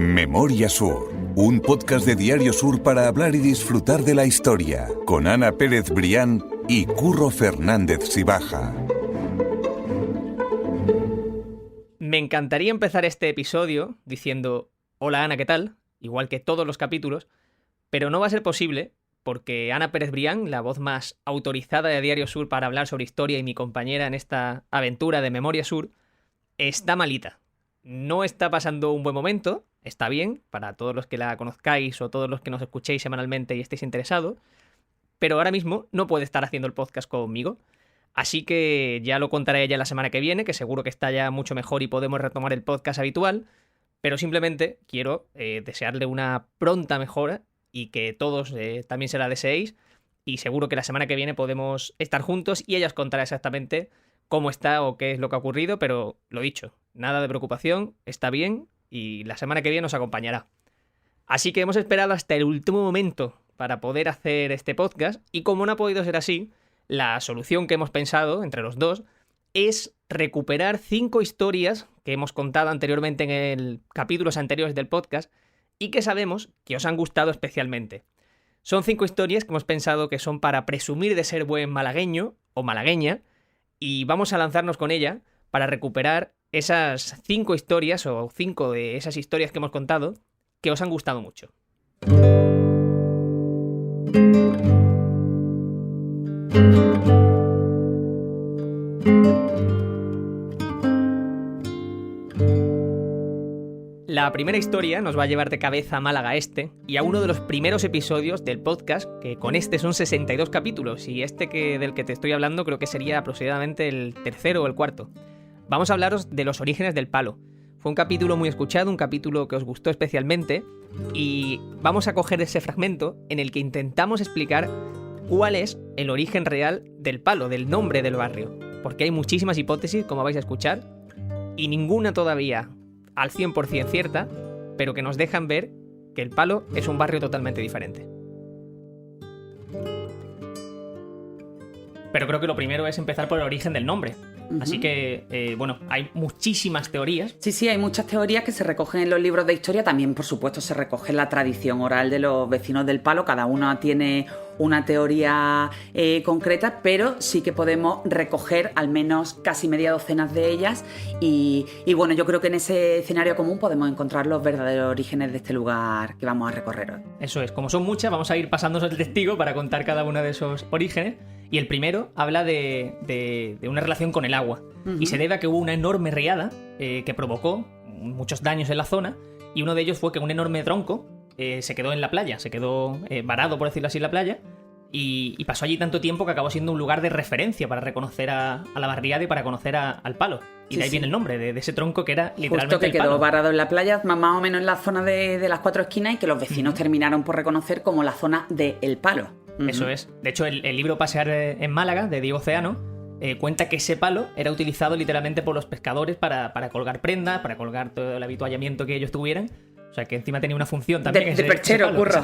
Memoria Sur, un podcast de Diario Sur para hablar y disfrutar de la historia, con Ana Pérez Brián y Curro Fernández Sibaja. Me encantaría empezar este episodio diciendo «Hola Ana, ¿qué tal?», igual que todos los capítulos, pero no va a ser posible porque Ana Pérez Brián, la voz más autorizada de Diario Sur para hablar sobre historia y mi compañera en esta aventura de Memoria Sur, está malita. No está pasando un buen momento, está bien, para todos los que la conozcáis o todos los que nos escuchéis semanalmente y estéis interesados, pero ahora mismo no puede estar haciendo el podcast conmigo. Así que ya lo contaré ella la semana que viene, que seguro que está ya mucho mejor y podemos retomar el podcast habitual, pero simplemente quiero desearle una pronta mejora y que todos también se la deseéis, y seguro que la semana que viene podemos estar juntos y ella os contará exactamente cómo está o qué es lo que ha ocurrido, pero lo dicho, nada de preocupación, está bien y la semana que viene os acompañará. Así que hemos esperado hasta el último momento para poder hacer este podcast, y como no ha podido ser así, la solución que hemos pensado entre los dos es recuperar 5 historias que hemos contado anteriormente en capítulos anteriores del podcast y que sabemos que os han gustado especialmente. Son 5 historias que hemos pensado que son para presumir de ser buen malagueño o malagueña, y vamos a lanzarnos con ella para recuperar esas 5 historias o 5 de esas historias que hemos contado que os han gustado mucho. La primera historia nos va a llevar de cabeza a Málaga Este y a uno de los primeros episodios del podcast, que con este son 62 capítulos, y del que te estoy hablando creo que sería aproximadamente el tercero o el cuarto. Vamos a hablaros de los orígenes del palo. Fue un capítulo muy escuchado, un capítulo que os gustó especialmente, y vamos a coger ese fragmento en el que intentamos explicar cuál es el origen real del palo, del nombre del barrio, porque hay muchísimas hipótesis, como vais a escuchar, y ninguna todavía al 100% cierta, pero que nos dejan ver que el Palo es un barrio totalmente diferente. Pero creo que lo primero es empezar por el origen del nombre. Así que, hay muchísimas teorías. Sí, hay muchas teorías que se recogen en los libros de historia. También, por supuesto, se recoge en la tradición oral de los vecinos del Palo. Cada uno tiene una teoría concreta, pero sí que podemos recoger al menos casi media docena de ellas. Y bueno, yo creo que en ese escenario común podemos encontrar los verdaderos orígenes de este lugar que vamos a recorrer hoy. Eso es, como son muchas, vamos a ir pasándonos el testigo para contar cada uno de esos orígenes. Y el primero habla de una relación con el agua. Y se debe a que hubo una enorme riada que provocó muchos daños en la zona. Y uno de ellos fue que un enorme tronco se quedó en la playa, se quedó varado, por decirlo así, en la playa. Y pasó allí tanto tiempo que acabó siendo un lugar de referencia para reconocer a la barriada y para conocer al Palo. Y de ahí viene el nombre, de ese tronco que era literalmente justo que el Palo. quedó varado en la playa, más o menos en la zona de las 4 esquinas, y que los vecinos terminaron por reconocer como la zona de El Palo. Eso es. De hecho, el libro Pasear en Málaga, de Diego Ceano, cuenta que ese palo era utilizado literalmente por los pescadores para colgar prendas, para colgar todo el habituallamiento que ellos tuvieran. O sea, que encima tenía una función también. De perchero, Curro.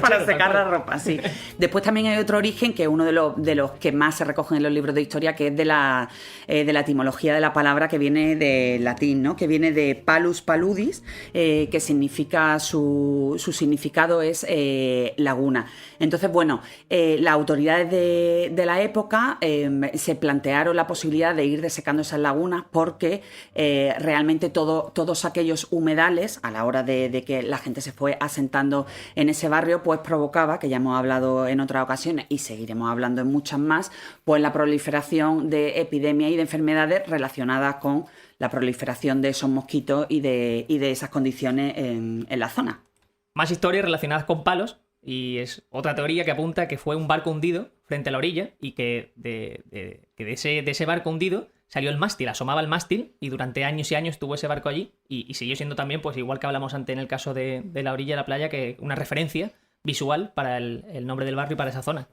Para secar la ropa. ropa, sí. Después también hay otro origen, que es uno de los que más se recogen en los libros de historia, que es de la etimología de la palabra, que viene del latín, ¿no? Que viene de palus paludis, que significa, su significado es laguna. Entonces, bueno, las autoridades de la época se plantearon la posibilidad de ir desecando esas lagunas, porque realmente todos aquellos humedales, a la hora de que la gente se fue asentando en ese barrio, pues provocaba, que ya hemos hablado en otras ocasiones y seguiremos hablando en muchas más, pues la proliferación de epidemias y de enfermedades relacionadas con la proliferación de esos mosquitos y de esas condiciones en la zona. Más historias relacionadas con palos, y es otra teoría que apunta que fue un barco hundido frente a la orilla, y que de ese barco hundido salió el mástil, asomaba el mástil, y durante años y años estuvo ese barco allí, y siguió siendo también, pues igual que hablamos antes en el caso de la orilla de la playa, que una referencia visual para el nombre del barrio y para esa zona.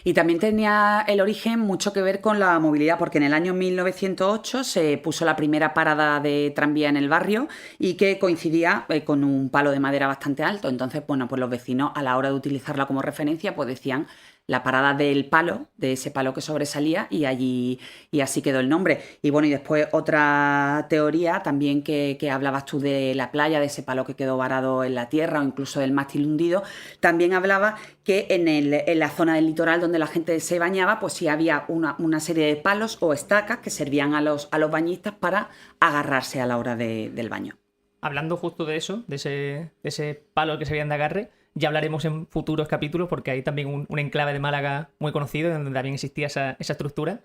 Y también tenía el origen mucho que ver con la movilidad, porque en el año 1908 se puso la primera parada de tranvía en el barrio, y que coincidía con un palo de madera bastante alto. Entonces, bueno, pues los vecinos, a la hora de utilizarla como referencia, pues decían la parada del palo, de ese palo que sobresalía, y así quedó el nombre. Y bueno, y después otra teoría también que hablabas tú de la playa, de ese palo que quedó varado en la tierra, o incluso del mástil hundido, también hablaba que en la zona del litoral donde la gente se bañaba, pues sí había una serie de palos o estacas que servían a los bañistas para agarrarse a la hora del baño. Hablando justo de eso, de ese palo que se veían de agarre, ya hablaremos en futuros capítulos porque hay también un enclave de Málaga muy conocido donde también existía esa estructura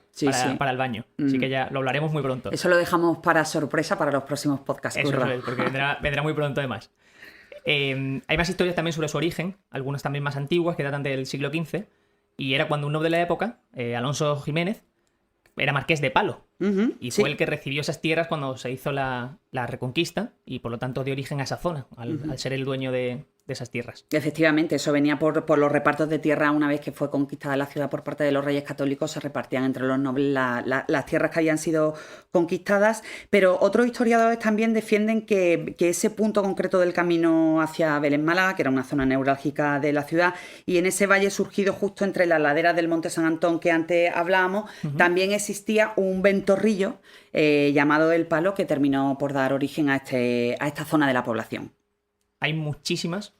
para el baño. Así que ya lo hablaremos muy pronto. Eso lo dejamos para sorpresa para los próximos podcasts. Eso es, porque vendrá muy pronto además. Hay más historias también sobre su origen, algunas también más antiguas que datan del siglo XV, y era cuando un noble de la época, Alonso Jiménez, era marqués de Palo. Y fue el que recibió esas tierras cuando se hizo la Reconquista y por lo tanto dio origen a esa zona, al ser el dueño de esas tierras. Efectivamente, eso venía por los repartos de tierra. Una vez que fue conquistada la ciudad por parte de los reyes católicos, se repartían entre los nobles las tierras que habían sido conquistadas, pero otros historiadores también defienden que ese punto concreto del camino hacia Belén Málaga, que era una zona neurálgica de la ciudad, y en ese valle surgido justo entre las laderas del Monte San Antón que antes hablábamos, también existía un ventorrillo llamado El Palo, que terminó por dar origen a esta zona de la población. Hay muchísimas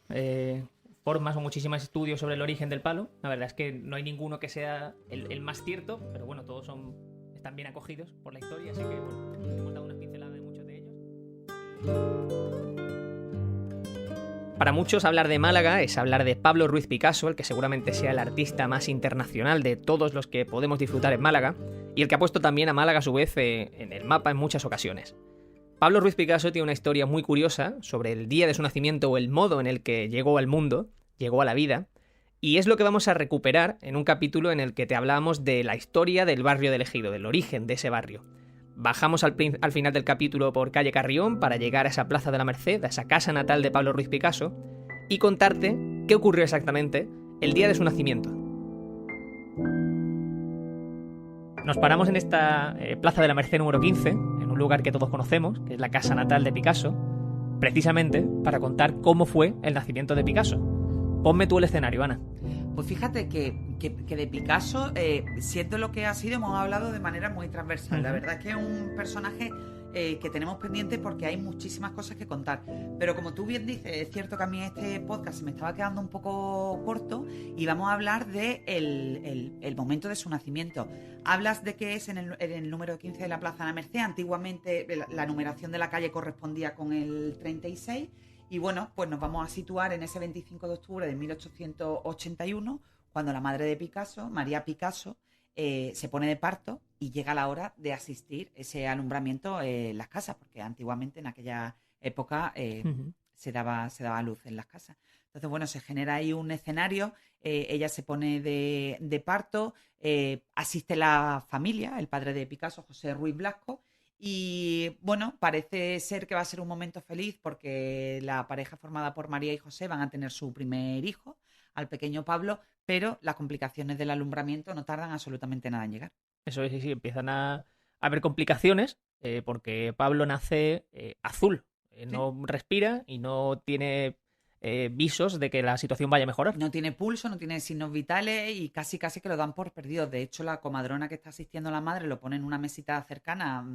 formas o muchísimos estudios sobre el origen del palo. La verdad es que no hay ninguno que sea el más cierto, pero bueno, todos están bien acogidos por la historia, así que bueno, hemos dado unas pinceladas de muchos de ellos. Para muchos hablar de Málaga es hablar de Pablo Ruiz Picasso, el que seguramente sea el artista más internacional de todos los que podemos disfrutar en Málaga, y el que ha puesto también a Málaga a su vez en el mapa en muchas ocasiones. Pablo Ruiz Picasso tiene una historia muy curiosa sobre el día de su nacimiento o el modo en el que llegó al mundo, llegó a la vida, y es lo que vamos a recuperar en un capítulo en el que te hablábamos de la historia del barrio del Ejido, del origen de ese barrio. Bajamos al final del capítulo por calle Carrión para llegar a esa plaza de la Merced, a esa casa natal de Pablo Ruiz Picasso, y contarte qué ocurrió exactamente el día de su nacimiento. Nos paramos en esta plaza de la Merced número 15, en un lugar que todos conocemos, que es la casa natal de Picasso, precisamente para contar cómo fue el nacimiento de Picasso. Ponme tú el escenario, Ana. Pues fíjate que de Picasso, siendo lo que ha sido, hemos hablado de manera muy transversal. La verdad es que es un personaje que tenemos pendiente porque hay muchísimas cosas que contar. Pero como tú bien dices, es cierto que a mí este podcast se me estaba quedando un poco corto y vamos a hablar de el momento de su nacimiento. Hablas de que es en el número 15 de la Plaza de la Merced. Antiguamente la numeración de la calle correspondía con el 36. Y bueno, pues nos vamos a situar en ese 25 de octubre de 1881, cuando la madre de Picasso, María Picasso, se pone de parto y llega la hora de asistir ese alumbramiento en las casas, porque antiguamente en aquella época se daba a luz en las casas. Entonces, bueno, se genera ahí un escenario, ella se pone de parto, asiste la familia, el padre de Picasso, José Ruiz Blasco, y bueno, parece ser que va a ser un momento feliz porque la pareja formada por María y José van a tener su primer hijo, al pequeño Pablo, pero las complicaciones del alumbramiento no tardan absolutamente nada en llegar. Eso es, sí, empiezan a haber complicaciones porque Pablo nace azul, no respira y no tiene visos de que la situación vaya a mejorar. No tiene pulso, no tiene signos vitales y casi que lo dan por perdido. De hecho, la comadrona que está asistiendo a la madre lo pone en una mesita cercana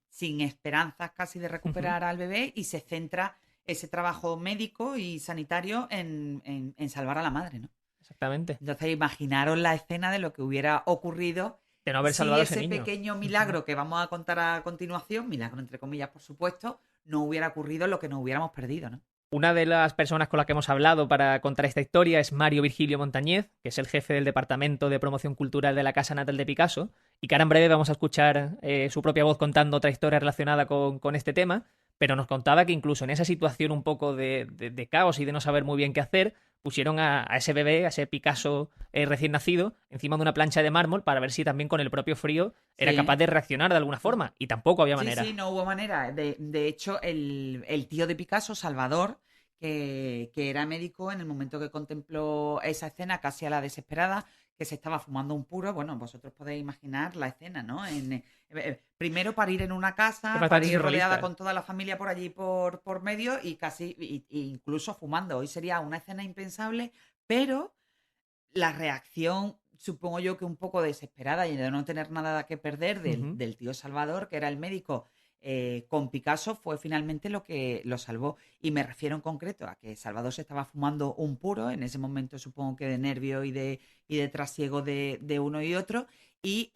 sin esperanzas casi de recuperar al bebé y se centra ese trabajo médico y sanitario en salvar a la madre, ¿no? Exactamente. Entonces, imaginaros la escena de lo que hubiera ocurrido de no haber salvado si ese pequeño milagro que vamos a contar a continuación, milagro entre comillas, por supuesto, no hubiera ocurrido, lo que nos hubiéramos perdido, ¿no? Una de las personas con las que hemos hablado para contar esta historia es Mario Virgilio Montañez, que es el jefe del Departamento de Promoción Cultural de la Casa Natal de Picasso, y que ahora en breve vamos a escuchar su propia voz contando otra historia relacionada con este tema, pero nos contaba que incluso en esa situación un poco de caos y de no saber muy bien qué hacer, pusieron a ese bebé, a ese Picasso recién nacido, encima de una plancha de mármol para ver si también con el propio frío era capaz de reaccionar de alguna forma. Y tampoco había manera. Sí, no hubo manera. De hecho, el tío de Picasso, Salvador, que era médico, en el momento que contempló esa escena casi a la desesperada, que se estaba fumando un puro, bueno, vosotros podéis imaginar la escena, ¿no? Primero parir en una casa, parir rodeada con toda la familia por allí por medio y casi incluso fumando. Hoy sería una escena impensable, pero la reacción, supongo yo que un poco desesperada y de no tener nada que perder del tío Salvador, que era el médico, con Picasso, fue finalmente lo que lo salvó. Y me refiero en concreto a que Salvador se estaba fumando un puro, en ese momento supongo que de nervio y de trasiego de uno y otro, y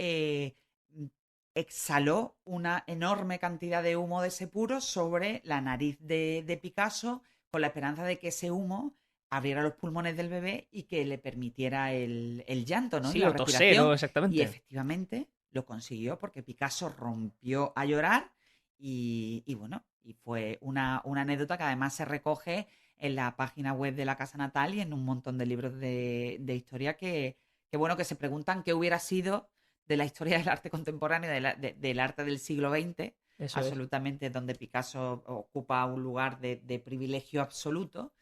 exhaló una enorme cantidad de humo de ese puro sobre la nariz de Picasso, con la esperanza de que ese humo abriera los pulmones del bebé y que le permitiera el llanto, ¿no? Sí, la o tosero, exactamente. Y efectivamente lo consiguió porque Picasso rompió a llorar y bueno, y fue una anécdota que además se recoge en la página web de la Casa Natal y en un montón de libros de historia que bueno, que se preguntan qué hubiera sido de la historia del arte contemporáneo, del arte del siglo XX, Eso absolutamente, donde Picasso ocupa un lugar de privilegio absoluto,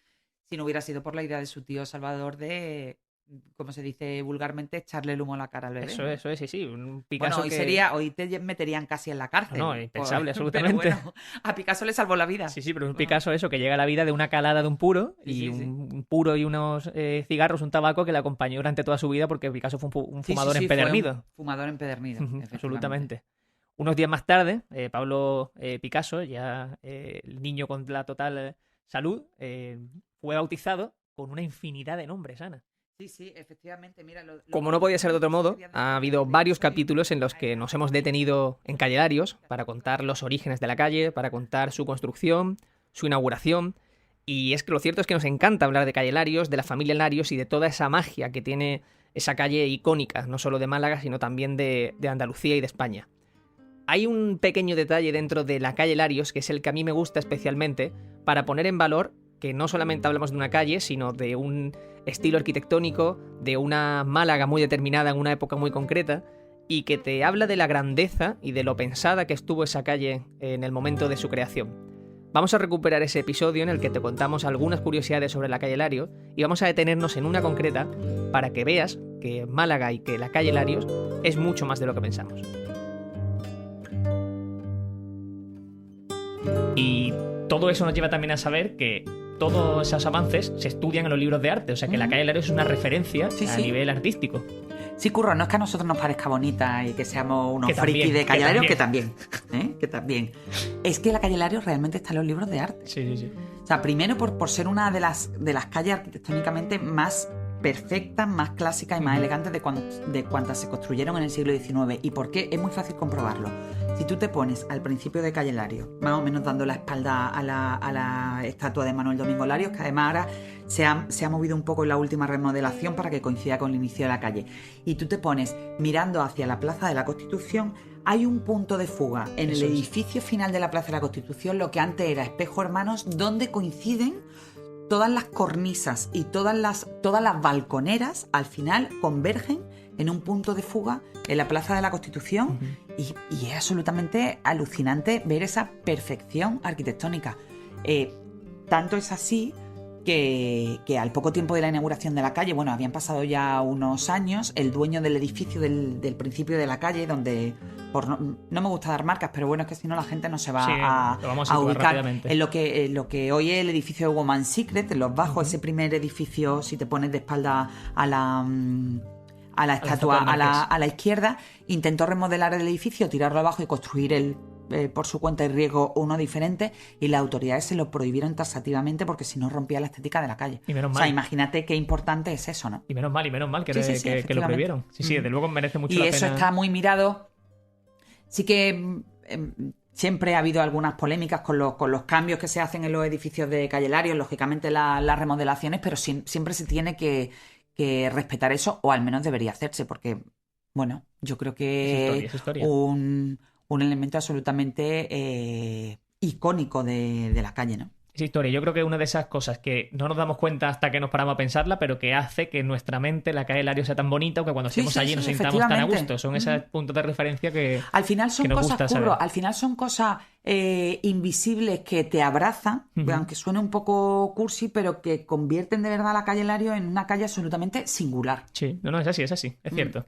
si no hubiera sido por la idea de su tío Salvador de, como se dice vulgarmente, echarle el humo a la cara al bebé. Eso es, sí. Un Picasso bueno, hoy te meterían casi en la cárcel. No, impensable, absolutamente. Pero bueno, a Picasso le salvó la vida. Sí, pero un Picasso eso, que llega a la vida de una calada de un puro, un puro y unos cigarros, un tabaco que le acompañó durante toda su vida porque Picasso fue un fumador empedernido. Fue un fumador empedernido, absolutamente. Unos días más tarde, Pablo Picasso, ya el niño con la total salud, fue bautizado con una infinidad de nombres, Ana. Sí, efectivamente. Mira, como no podía ser de otro modo, ha habido varios capítulos en los que nos hemos detenido en Calle Larios para contar los orígenes de la calle, para contar su construcción, su inauguración. Y es que lo cierto es que nos encanta hablar de Calle Larios, de la familia Larios y de toda esa magia que tiene esa calle icónica, no solo de Málaga, sino también de Andalucía y de España. Hay un pequeño detalle dentro de la calle Larios, que es el que a mí me gusta especialmente, para poner en valor que no solamente hablamos de una calle, sino de un estilo arquitectónico, de una Málaga muy determinada en una época muy concreta, y que te habla de la grandeza y de lo pensada que estuvo esa calle en el momento de su creación. Vamos a recuperar ese episodio en el que te contamos algunas curiosidades sobre la calle Larios y vamos a detenernos en una concreta para que veas que Málaga y que la calle Larios es mucho más de lo que pensamos. Y todo eso nos lleva también a saber que todos esos avances se estudian en los libros de arte, o sea que la calle Larios es una referencia a nivel artístico. Sí, Curro, no es que a nosotros nos parezca bonita y que seamos unos frikis de Calle Larios, que también. Es que la Calle Larios realmente está en los libros de arte. Sí. O sea, primero por ser una de las calles arquitectónicamente más perfectas, más clásicas y más elegantes de cuantas se construyeron en el siglo XIX. ¿Y por qué? Es muy fácil comprobarlo. Si tú te pones al principio de Calle Larios, más o menos dando la espalda a la estatua de Manuel Domingo Larios, que además ahora se ha movido un poco en la última remodelación para que coincida con el inicio de la calle, y tú te pones mirando hacia la Plaza de la Constitución, hay un punto de fuga en el edificio final de la Plaza de la Constitución, lo que antes era Espejo Hermanos, donde coinciden todas las cornisas y todas las balconeras, al final convergen en un punto de fuga en la Plaza de la Constitución. Y es absolutamente alucinante ver esa perfección arquitectónica. Tanto es así que al poco tiempo de la inauguración de la calle, bueno, habían pasado ya unos años, el dueño del edificio del principio de la calle, donde no me gusta dar marcas, pero bueno, es que si no la gente no se va a ubicar en lo que hoy es el edificio de Woman Secret, en los bajos, ese primer edificio, si te pones de espalda a la estatua a la izquierda, intentó remodelar el edificio, tirarlo abajo y construir por su cuenta y riesgo uno diferente, y las autoridades se lo prohibieron taxativamente porque si no rompía la estética de la calle. Y menos mal. O sea, imagínate qué importante es eso, ¿no? Y menos mal que lo prohibieron. Sí, desde luego merece mucho la pena. Y eso está muy mirado. Sí que siempre ha habido algunas polémicas con los cambios que se hacen en los edificios de Calle Larios, lógicamente las remodelaciones, pero siempre se tiene que respetar eso, o al menos debería hacerse, porque, bueno, yo creo que es historia. Un elemento absolutamente icónico de la calle, ¿no? Es historia. Yo creo que es una de esas cosas que no nos damos cuenta hasta que nos paramos a pensarla, pero que hace que nuestra mente, la calle Larios, sea tan bonita, o que cuando estemos allí nos sintamos tan a gusto. Son esos puntos de referencia que al final son cosas, Curro, al final son cosas invisibles que te abrazan, aunque suene un poco cursi, pero que convierten de verdad a la calle Larios en una calle absolutamente singular. Sí, no, es así, es cierto.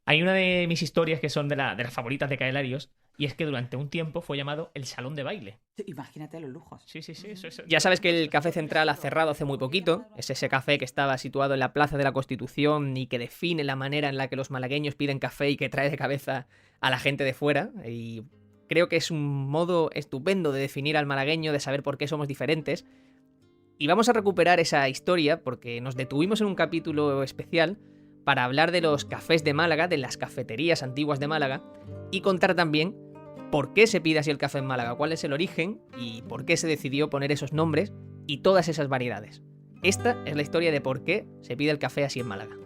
Hay una de mis historias que son de las favoritas de Calle Larios, Y es que durante un tiempo fue llamado el salón de baile. Imagínate los lujos. Sí, eso. Ya sabes que el Café Central ha cerrado hace muy poquito. Es ese café que estaba situado en la Plaza de la Constitución y que define la manera en la que los malagueños piden café y que trae de cabeza a la gente de fuera. Y creo que es un modo estupendo de definir al malagueño, de saber por qué somos diferentes. Y vamos a recuperar esa historia porque nos detuvimos en un capítulo especial para hablar de los cafés de Málaga, de las cafeterías antiguas de Málaga, y contar también por qué se pide así el café en Málaga, cuál es el origen y por qué se decidió poner esos nombres y todas esas variedades. Esta es la historia de por qué se pide el café así en Málaga.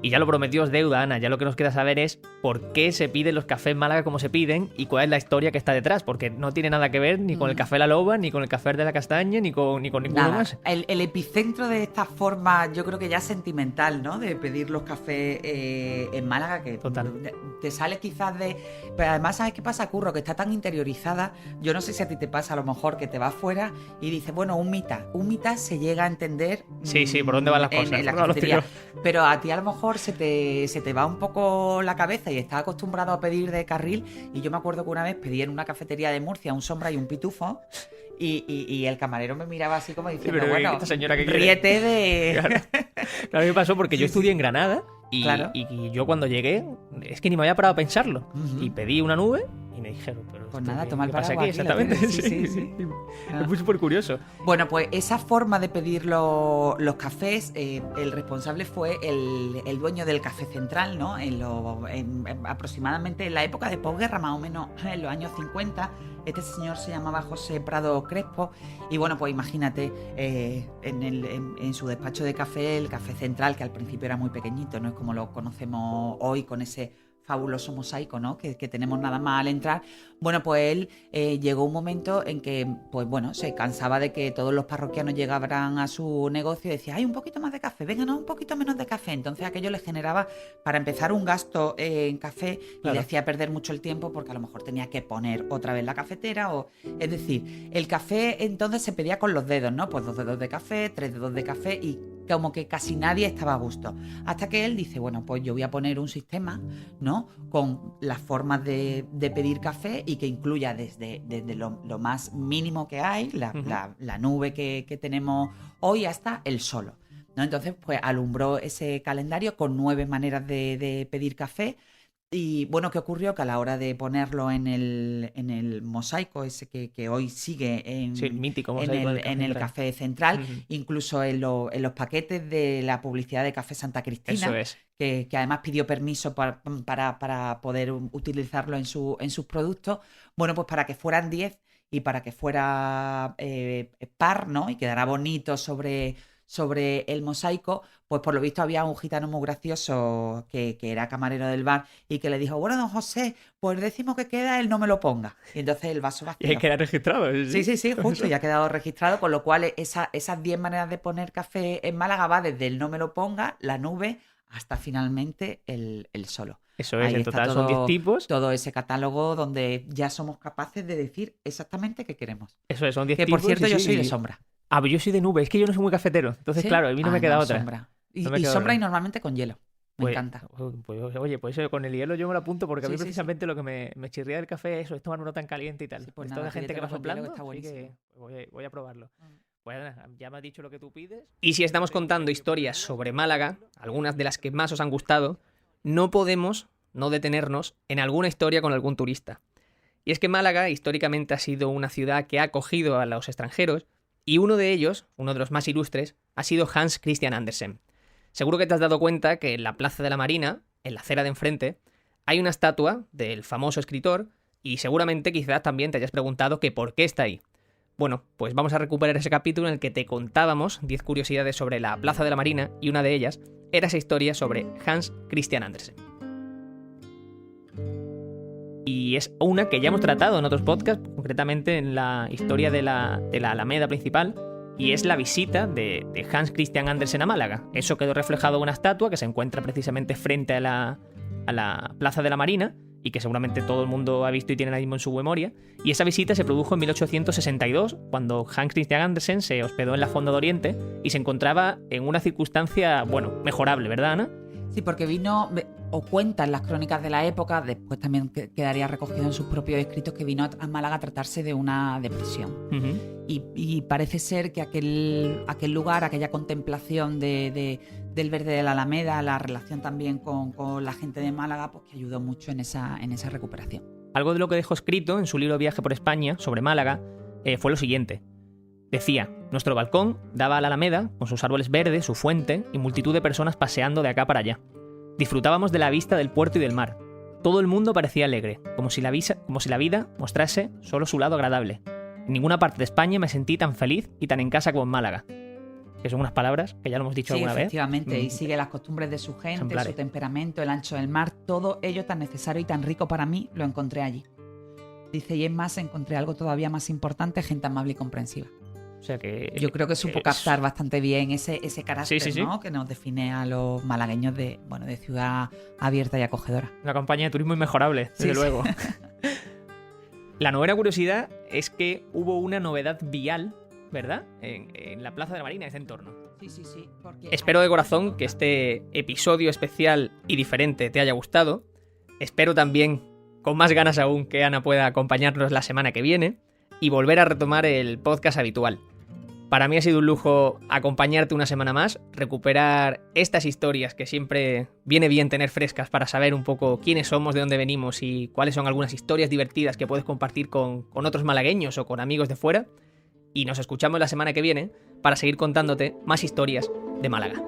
Y ya lo prometió es deuda, Ana, ya lo que nos queda saber es por qué se piden los cafés en Málaga como se piden y cuál es la historia que está detrás, porque no tiene nada que ver ni con el café La Loba, ni con el café de la Castaña, ni con ninguno más. El epicentro de esta forma, yo creo que ya sentimental, ¿no? De pedir los cafés en Málaga, que Total. Te sale quizás de... Pero además, ¿sabes qué pasa, Curro? Que está tan interiorizada, yo no sé si a ti te pasa a lo mejor que te vas fuera y dices, bueno, un mitad se llega a entender... Sí, por dónde van las cosas. En la cafetería. Pero a ti a lo mejor se te va un poco la cabeza y estás acostumbrado a pedir de carril, y yo me acuerdo que una vez pedí en una cafetería de Murcia un sombra y un pitufo y el camarero me miraba así como diciendo, pero bueno, esta señora que ríete de... Claro, a mí me pasó porque yo estudié en Granada y, Claro. y yo cuando llegué es que ni me había parado a pensarlo. Ujú. Y pedí una nube y me dijeron, pero Pues esto nada, qué- toma el ¿qué pasa paraguas aquí? aquí, lo Exactamente. tienes. Sí. Ah. Es muy súper curioso. Bueno, pues esa forma de pedir los cafés, el responsable fue el dueño del Café Central, ¿no? Aproximadamente en la época de posguerra, más o menos en los años 50, este señor se llamaba José Prado Crespo, y bueno, pues imagínate, en su despacho de café, el Café Central, que al principio era muy pequeñito, no es como lo conocemos hoy con ese fabuloso mosaico, ¿no? que tenemos nada más al entrar. Bueno, pues él llegó un momento en que, pues bueno, se cansaba de que todos los parroquianos llegaran a su negocio y decía, hay un poquito más de café, venga, no, un poquito menos de café. Entonces aquello le generaba, para empezar, un gasto en café y Claro. le hacía perder mucho el tiempo porque a lo mejor tenía que poner otra vez la cafetera. Es decir, el café entonces se pedía con los dedos, ¿no? Pues 2 dedos de café, 3 dedos de café, y como que casi nadie estaba a gusto. Hasta que él dice, bueno, pues yo voy a poner un sistema, ¿no? Con las formas de pedir café y que incluya desde lo más mínimo que hay, la nube que tenemos hoy, hasta el solo, ¿no? Entonces, pues alumbró ese calendario con 9 maneras de pedir café. Y bueno, ¿qué ocurrió? Que a la hora de ponerlo en el mosaico ese que hoy sigue Sí, el mítico en mosaico del el Central. Café Central, Ujú. incluso en los paquetes de la publicidad de Café Santa Cristina, Eso es. que además pidió permiso para poder utilizarlo en sus productos, bueno, pues para que fueran 10 y para que fuera par, ¿no? Y quedara bonito sobre el mosaico, pues por lo visto había un gitano muy gracioso que era camarero del bar y que le dijo, bueno, don José, pues el décimo que queda él no me lo ponga. Y entonces el vaso Y vacío. hay que quedar registrado. Sí, justo, ya ha quedado registrado, con lo cual esas 10 maneras de poner café en Málaga va desde el no me lo ponga, la nube, hasta finalmente el solo. Eso es, Ahí en está total son 10 tipos. todo ese catálogo donde ya somos capaces de decir exactamente qué queremos. Eso es, son 10 Que tipos. por cierto sí, yo sí, soy de y- sombra. Ah, pero yo soy de nube, es que yo no soy muy cafetero. Entonces, ¿Sí? claro, a mí no me queda otra. Sombra. Y, No me y queda sombra otra. y normalmente con hielo. Me Pues- encanta. Pues, oye, pues eso con el hielo yo me lo apunto porque a mí Sí, sí, precisamente lo que me chirría del café eso es tomarlo tan caliente y tal. Sí, pues Esto nada, de gente que va pídetelo con hielo, soplando, que está así buenísimo. que voy a probarlo. Pues nada, ya me has dicho lo que tú pides. Y si estamos contando historias sobre Málaga, algunas de las que más os han gustado, no podemos no detenernos en alguna historia con algún turista. Y es que Málaga históricamente ha sido una ciudad que ha acogido a los extranjeros, y uno de ellos, uno de los más ilustres, ha sido Hans Christian Andersen. Seguro que te has dado cuenta que en la Plaza de la Marina, en la acera de enfrente, hay una estatua del famoso escritor, y seguramente quizás también te hayas preguntado que por qué está ahí. Bueno, pues vamos a recuperar ese capítulo en el que te contábamos 10 curiosidades sobre la Plaza de la Marina, y una de ellas era esa historia sobre Hans Christian Andersen. Y es una que ya hemos tratado en otros podcasts, concretamente en la historia de la Alameda principal, y es la visita de Hans Christian Andersen a Málaga. Eso quedó reflejado en una estatua que se encuentra precisamente frente a la Plaza de la Marina, y que seguramente todo el mundo ha visto y tiene ahora mismo en su memoria. Y esa visita se produjo en 1862, cuando Hans Christian Andersen se hospedó en la Fonda de Oriente y se encontraba en una circunstancia, bueno, mejorable, ¿verdad, Ana? Sí, porque vino, o cuentan las crónicas de la época, después también quedaría recogido en sus propios escritos, que vino a Málaga a tratarse de una depresión. Uh-huh. Y parece ser que aquel lugar, aquella contemplación del verde de la Alameda, la relación también con la gente de Málaga, pues que ayudó mucho en esa recuperación. Algo de lo que dejó escrito en su libro Viaje por España sobre Málaga fue lo siguiente. Decía, nuestro balcón daba a la Alameda, con sus árboles verdes, su fuente y multitud de personas paseando de acá para allá. Disfrutábamos de la vista del puerto y del mar. Todo el mundo parecía alegre, como si la vida mostrase solo su lado agradable. En ninguna parte de España me sentí tan feliz y tan en casa como en Málaga. Que son unas palabras que ya lo hemos dicho alguna vez. Sí, efectivamente, y sigue las costumbres de su gente, ejemplares. Su temperamento, el ancho del mar, todo ello tan necesario y tan rico para mí, lo encontré allí. Dice, y es más, encontré algo todavía más importante, gente amable y comprensiva. O sea que yo creo que supo captar bastante bien ese carácter, sí. ¿no? Que nos define a los malagueños de ciudad abierta y acogedora. Una campaña de turismo inmejorable, desde luego. La novena curiosidad es que hubo una novedad vial, ¿verdad? En la Plaza de la Marina, en ese entorno. Sí. Espero de corazón que este episodio especial y diferente te haya gustado. Espero también, con más ganas aún, que Ana pueda acompañarnos la semana que viene y volver a retomar el podcast habitual. Para mí ha sido un lujo acompañarte una semana más, recuperar estas historias que siempre viene bien tener frescas para saber un poco quiénes somos, de dónde venimos y cuáles son algunas historias divertidas que puedes compartir con otros malagueños o con amigos de fuera. Y nos escuchamos la semana que viene para seguir contándote más historias de Málaga.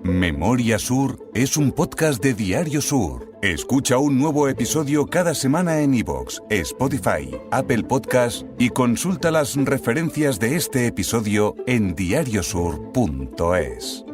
Memoria Sur es un podcast de Diario Sur. Escucha un nuevo episodio cada semana en iVoox, Spotify, Apple Podcasts y consulta las referencias de este episodio en diariosur.es.